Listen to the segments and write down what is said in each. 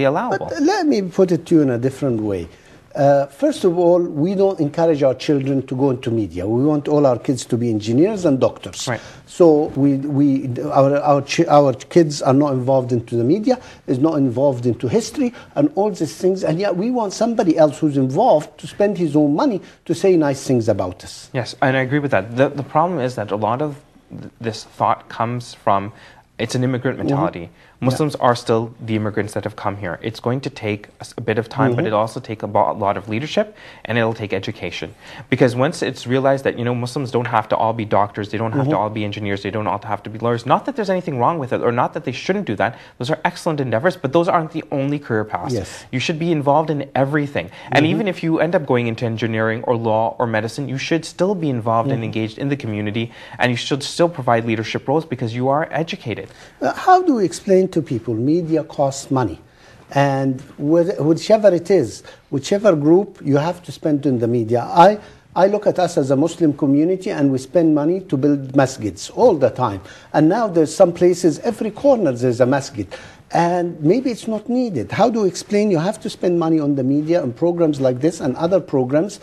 allowable. But let me put it to you in a different way. First of all, we don't encourage our children to go into media. We want all our kids to be engineers and doctors. Right. So our kids are not involved into the media, is not involved into history and all these things, and yet we want somebody else who's involved to spend his own money to say nice things about us. Yes, and I agree with that. The problem is that a lot of this thought comes from, it's an immigrant mentality. Muslims are still the immigrants that have come here. It's going to take a bit of time, but it'll also take a lot of leadership, and it'll take education. Because once it's realized that, Muslims don't have to all be doctors, they don't have to all be engineers, they don't all have to be lawyers. Not that there's anything wrong with it, or not that they shouldn't do that. Those are excellent endeavors, but those aren't the only career paths. Yes. You should be involved in everything. And even if you end up going into engineering or law or medicine, you should still be involved and engaged in the community, and you should still provide leadership roles because you are educated. How do we explain to people media costs money, and whichever it is, whichever group you have to spend in the media? I look at us as a Muslim community, and we spend money to build masjids all the time, and now there's some places, every corner there's a masjid, and maybe it's not needed. How do you explain you have to spend money on the media and programs like this and other programs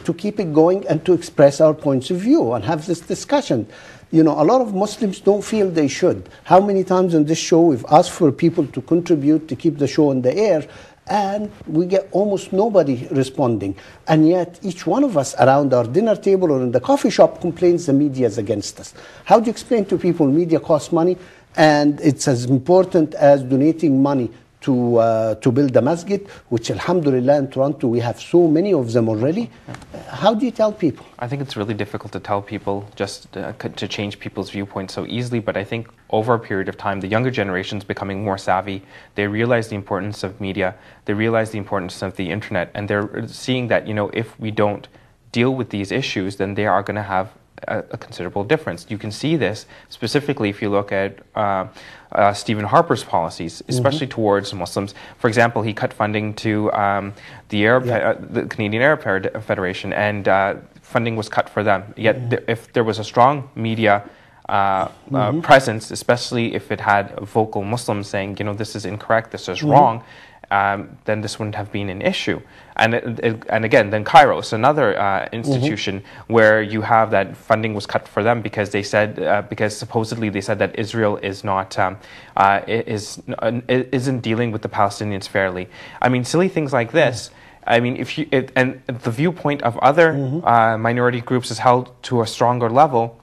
to keep it going and to express our points of view and have this discussion? A lot of Muslims don't feel they should. How many times on this show we've asked for people to contribute to keep the show on the air, and we get almost nobody responding. And yet each one of us around our dinner table or in the coffee shop complains the media is against us. How do you explain to people media costs money, and it's as important as donating money to build a masjid, which alhamdulillah in Toronto we have so many of them already? How do you tell people? I think it's really difficult to tell people, just to change people's viewpoints so easily, but I think over a period of time the younger generation's becoming more savvy. They realize the importance of media, they realize the importance of the internet, and they're seeing that if we don't deal with these issues, then they are going to have a considerable difference. You can see this specifically if you look at Stephen Harper's policies, especially towards Muslims. For example, he cut funding to the Canadian Arab Federation, and funding was cut for them. Yet if there was a strong media presence, especially if it had vocal Muslims saying, this is incorrect, this is wrong, then this wouldn't have been an issue. And again, then Kairos, another institution where you have that funding was cut for them because they said, because supposedly they said that Israel is not isn't dealing with the Palestinians fairly. I mean, silly things like this. I mean, and the viewpoint of other minority groups is held to a stronger level.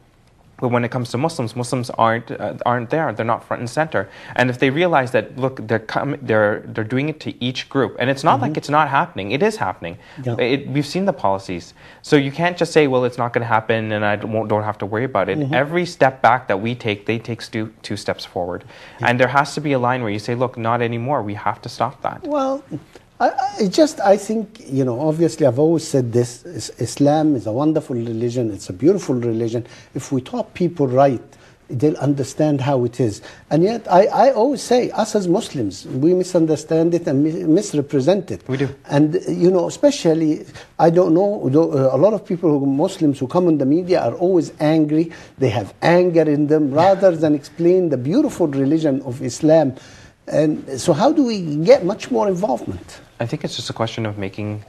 But when it comes to Muslims, Muslims aren't there. They're not front and center. And if they realize that, look, they're doing it to each group, and it's not like it's not happening. It is happening. Yeah. We've seen the policies, so you can't just say, well, it's not going to happen, and I don't have to worry about it. Every step back that we take, they take two steps forward, and there has to be a line where you say, look, not anymore. We have to stop that. Well, I think, obviously I've always said this, Islam is a wonderful religion, it's a beautiful religion. If we taught people right, they'll understand how it is. And yet, I always say, us as Muslims, we misunderstand it and misrepresent it. We do. And, especially, I don't know, a lot of people, Muslims who come on the media are always angry. They have anger in them rather than explain the beautiful religion of Islam. And so how do we get much more involvement? I think it's just a question of making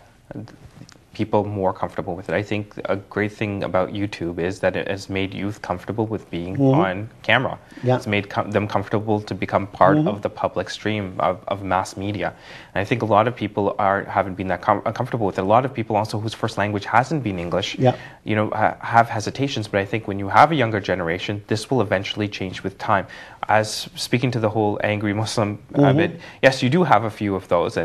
people more comfortable with it. I think a great thing about YouTube is that it has made youth comfortable with being on camera. Yeah. It's made them comfortable to become part of the public stream of mass media. And I think a lot of people haven't been that comfortable with it. A lot of people also whose first language hasn't been English, have hesitations. But I think when you have a younger generation, this will eventually change with time. As speaking to the whole angry Muslim bit, yes, you do have a few of those,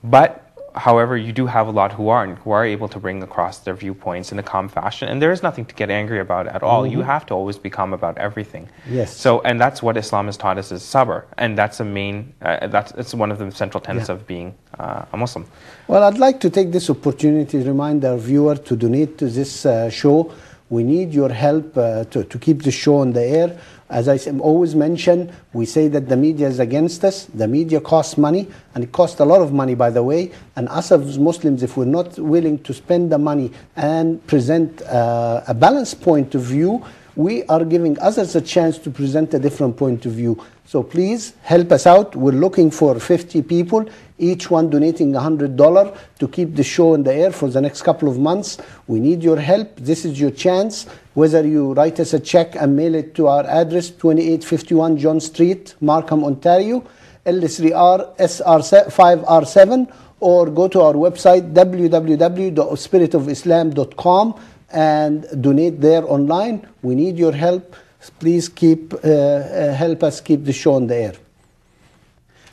but however, you do have a lot who are able to bring across their viewpoints in a calm fashion, and there is nothing to get angry about at all. You have to always be calm about everything. Yes. So, and that's what Islam has taught us is sabr, and that's it's one of the central tenets of being a Muslim. Well, I'd like to take this opportunity to remind our viewer to donate to this show. We need your help to keep the show on the air. As I always mention, we say that the media is against us. The media costs money, and it costs a lot of money, by the way. And us as Muslims, if we're not willing to spend the money and present a balanced point of view, we are giving others a chance to present a different point of view. So please help us out. We're looking for 50 people, each one donating $100 to keep the show in the air for the next couple of months. We need your help. This is your chance. Whether you write us a check and mail it to our address, 2851 John Street, Markham, Ontario, L3R SR5R7, or go to our website, www.spiritofislam.com, and donate there online. We need your help. Please help us keep the show on the air.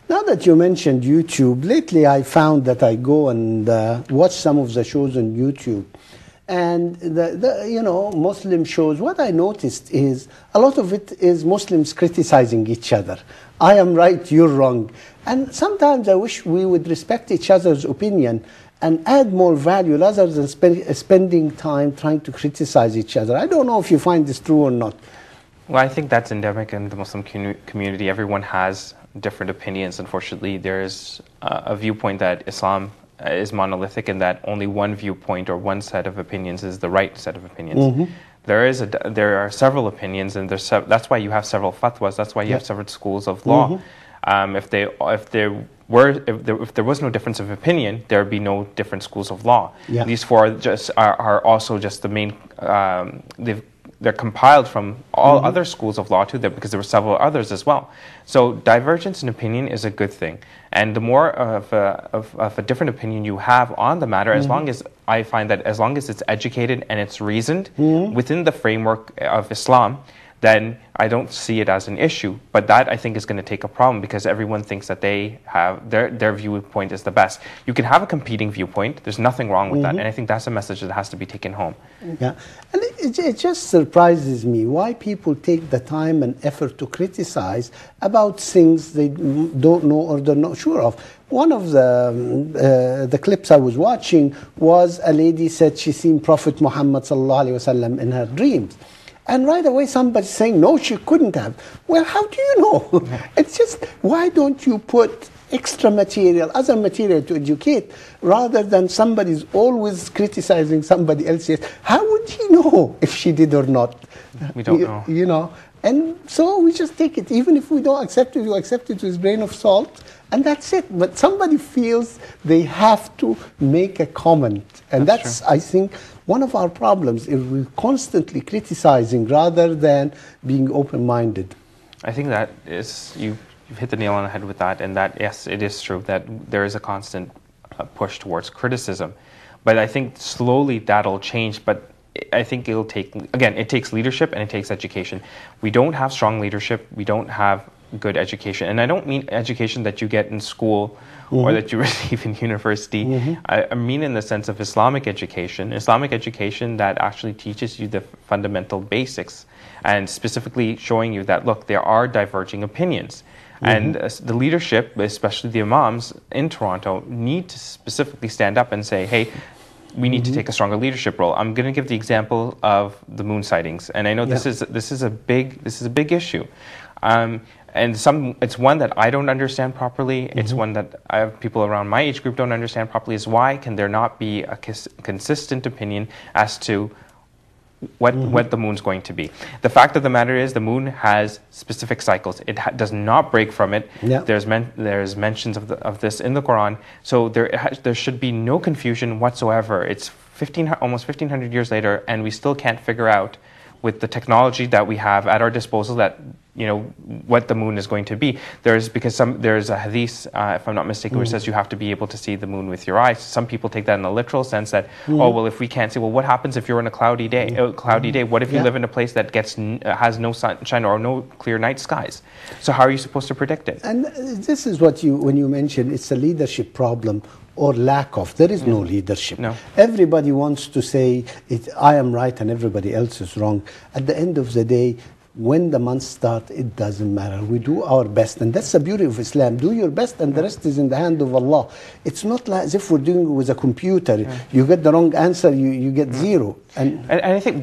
Now that you mentioned YouTube, lately I found that I go and watch some of the shows on YouTube. And Muslim shows, what I noticed is a lot of it is Muslims criticizing each other. I am right, you're wrong. And sometimes I wish we would respect each other's opinion and add more value rather than spending time trying to criticize each other. I don't know if you find this true or not. Well, I think that's endemic in the Muslim community. Everyone has different opinions. Unfortunately, there is a viewpoint that Islam is monolithic and that only one viewpoint or one set of opinions is the right set of opinions. Mm-hmm. There are several opinions, and that's why you have several fatwas. That's why you have several schools of law. Mm-hmm. If there was no difference of opinion, there would be no different schools of law. Yeah. These four are also just the main. They're compiled from all other schools of law too, because there were several others as well. So divergence in opinion is a good thing, and the more of a different opinion you have on the matter, as long as I find that as long as it's educated and it's reasoned within the framework of Islam, then I don't see it as an issue. But that, I think, is going to take a problem because everyone thinks that they have their viewpoint is the best. You can have a competing viewpoint. There's nothing wrong with that. And I think that's a message that has to be taken home. Yeah. And it just surprises me why people take the time and effort to criticize about things they don't know or they're not sure of. One of the clips I was watching was a lady said she seen Prophet Muhammad ﷺ in her dreams. And right away somebody's saying, no, she couldn't have. Well, how do you know? It's just, why don't you put extra material, other material to educate, rather than somebody's always criticizing somebody else? How would he know if she did or not? We don't know. You know, and so we just take it. Even if we don't accept it, we accept it with a grain of salt, and that's it. But somebody feels they have to make a comment. And that's I think, one of our problems is we're constantly criticizing rather than being open-minded. I think that is, you've hit the nail on the head with that, and that, yes, it is true that there is a constant push towards criticism. But I think slowly that'll change, but I think it'll take, again, it takes leadership and it takes education. We don't have strong leadership, we don't have good education. And I don't mean education that you get in school or that you receive in university. I mean in the sense of Islamic education that actually teaches you the fundamental basics and specifically showing you that, look, there are diverging opinions. And the leadership, especially the imams in Toronto, need to specifically stand up and say, hey, we need to take a stronger leadership role. I'm going to give the example of the moon sightings, and I know this is a big issue. And it's one that I don't understand properly. It's one that I have people around my age group don't understand properly. Is why can there not be a consistent opinion as to what the moon's going to be? The fact of the matter is the moon has specific cycles. It does not break from it. Yeah. There's mentions of this in the Quran. So there should be no confusion whatsoever. It's almost 1,500 years later, and we still can't figure out with the technology that we have at our disposal that what the moon is going to be. There's a hadith, if I'm not mistaken, which says you have to be able to see the moon with your eyes. Some people take that in a literal sense that, oh, well, if we can't see, well, what happens if you're on a cloudy day? What if you live in a place that has no sunshine or no clear night skies? So how are you supposed to predict it? And this is what when you mention it's a leadership problem or lack of. There is no leadership. No. Everybody wants to say, I am right and everybody else is wrong. At the end of the day, when the months start, it doesn't matter. We do our best. And that's the beauty of Islam. Do your best and the rest is in the hand of Allah. It's not like as if we're doing it with a computer. You get the wrong answer, you get zero. And I think...